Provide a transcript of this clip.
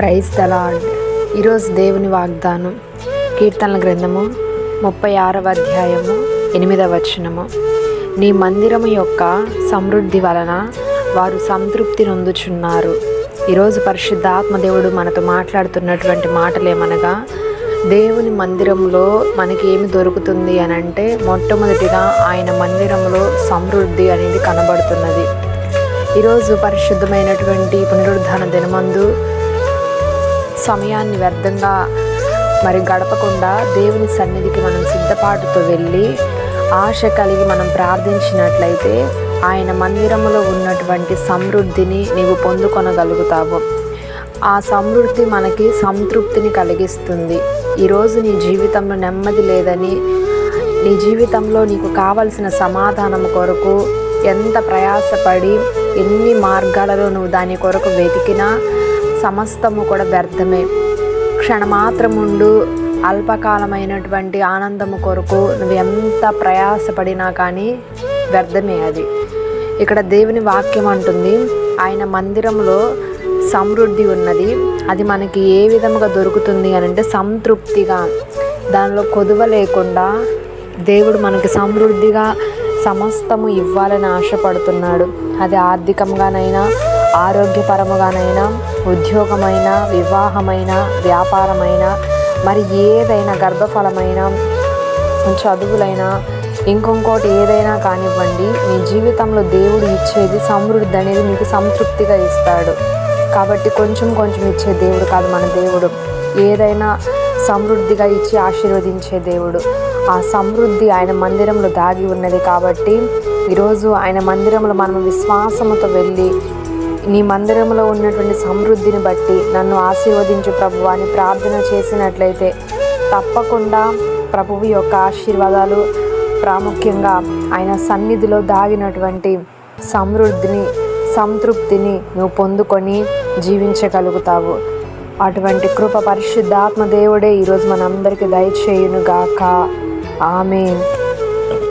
Praise the lord. ఈరోజు దేవుని వాగ్దానం కీర్తనల గ్రంథము 36వ అధ్యాయము 8వ వచనము. నీ మందిరము యొక్క సమృద్ధి వలన వారు సంతృప్తి నొందుచున్నారు. ఈరోజు పరిశుద్ధాత్మ దేవుడు మనతో మాట్లాడుతున్నటువంటి మాటలేమనగా, దేవుని మందిరంలో మనకి ఏమి దొరుకుతుంది అని అంటే, మొట్టమొదటిగా ఆయన మందిరంలో సమృద్ధి అనేది కనబడుతున్నది. ఈరోజు పరిశుద్ధమైనటువంటి పునరుద్ధాన దినమందు సమయాన్ని వ్యర్థంగా గడపకుండా దేవుని సన్నిధికి మనం సిద్ధపాటుతో వెళ్ళి ఆశ కలిగి మనం ప్రార్థించినట్లయితే ఆయన మందిరంలో ఉన్నటువంటి సమృద్ధిని నీవు పొందుకొనగలుగుతావు. ఆ సమృద్ధి మనకి సంతృప్తిని కలిగిస్తుంది. ఈరోజు నీ జీవితంలో నెమ్మది లేదని, నీ జీవితంలో నీకు కావలసిన సమాధానం కొరకు ఎంత ప్రయాసపడి ఎన్ని మార్గాలలో నువ్వు దాని కొరకు వెతికినా సమస్తము కూడా వ్యర్థమే. క్షణమాత్రముండు అల్పకాలమైనటువంటి ఆనందము కొరకు నువ్వు ఎంత ప్రయాసపడినా కానీ వ్యర్థమే అది. ఇక్కడ దేవుని వాక్యం అంటుంది, ఆయన మందిరంలో సమృద్ధి ఉన్నది. అది మనకి ఏ విధముగా దొరుకుతుంది అని అంటే, సంతృప్తిగా, దానిలో కొదువ లేకుండా దేవుడు మనకి సమృద్ధిగా సమస్తము ఇవ్వాలని ఆశపడుతున్నాడు. అది ఆర్థికంగానైనా, ఆరోగ్యపరముగానైనా, ఉద్యోగమైన, వివాహమైన, వ్యాపారమైన, మరి ఏదైనా, గర్భఫలమైన, చదువులైనా, ఇంకొకటి ఏదైనా కానివ్వండి, మీ జీవితంలో దేవుడు ఇచ్చేది సమృద్ధి అనేది మీకు సంతృప్తిగా ఇస్తాడు. కాబట్టి కొంచెం కొంచెం ఇచ్చే దేవుడు కాదు మన దేవుడు. ఏదైనా సమృద్ధిగా ఇచ్చి ఆశీర్వదించే దేవుడు. ఆ సమృద్ధి ఆయన మందిరంలో దాగి ఉన్నది. కాబట్టి ఈరోజు ఆయన మందిరంలో మనం విశ్వాసముతో వెళ్ళి, నీ మందిరంలో ఉన్నటువంటి సమృద్ధిని బట్టి నన్ను ఆశీర్వదించు ప్రభువా అని ప్రార్థన చేసినట్లయితే తప్పకుండా ప్రభువు యొక్క ఆశీర్వాదాలు, ప్రాముఖ్యంగా ఆయన సన్నిధిలో దాగినటువంటి సమృద్ధిని, సంతృప్తిని నువ్వు పొందుకొని జీవించగలుగుతావు. అటువంటి కృప పరిశుద్ధాత్మ దేవుడే ఈరోజు మనందరికీ దయచేయునుగాక. ఆమేన్.